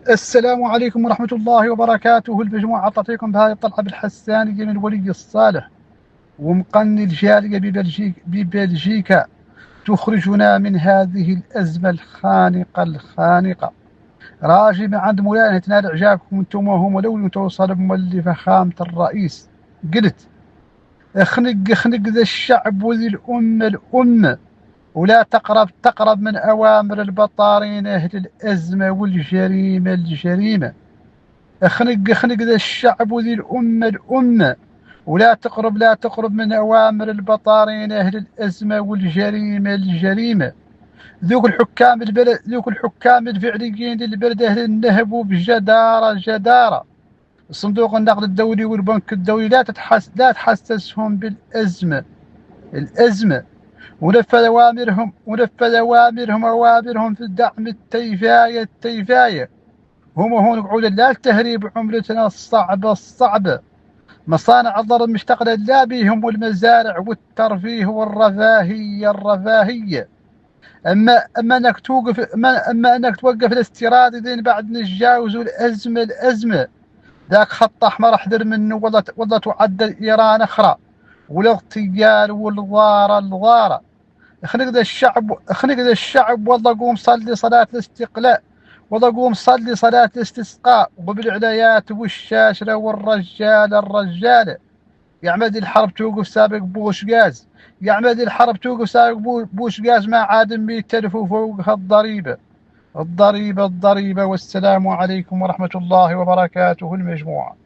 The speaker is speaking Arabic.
السلام عليكم ورحمة الله وبركاته. المجموعة تعطيكم بهذه الطلعة بالحسانية من ولي الصالح ومقني الجالية ببلجيكا تخرجنا من هذه الأزمة الخانقة. راجي من عند مولانا تنال إعجابكم أنتم وهم ولو توصل بمولي فخامة الرئيس. قلت اخنق ذا الشعب وذي الأمة ولا تقرب من أوامر البطارين أهل الأزمة والجريمة. اخنق ذا الشعب وذي الأمة ولا تقرب من أوامر البطارين أهل الأزمة والجريمة. ذوك الحكام الفعليين للبلد أهل النهب بجدارة. صندوق النقد الدولي والبنك الدولي لا تحسسهم الأزمة ونفذ أوامرهم في دعم التيفاية. هم هون قعود لا التهريب عملتنا الصعبة. مصانع الضرب مشتغلة لا بهم والمزارع والترفيه والرفاهية. أما أنك توقف الاستيراد دين بعد نتجاوز الأزمة. ذاك خط أحمر احذر منه والله تعدل إيران أخرى والاغتيال والغارة. اخنق ذا الشعب والله قوم صلي صلاة الاستقلاء. والله قوم صلي صلاة الاستسقاء وبالعليات والشاشرة الرجالة. يا عماد الحرب توقف سابق بوش غاز. يا عماد الحرب توقف سابق بوش غاز ما عاد 100,000 وفوقها الضريبة. والسلام عليكم ورحمة الله وبركاته المجموعة.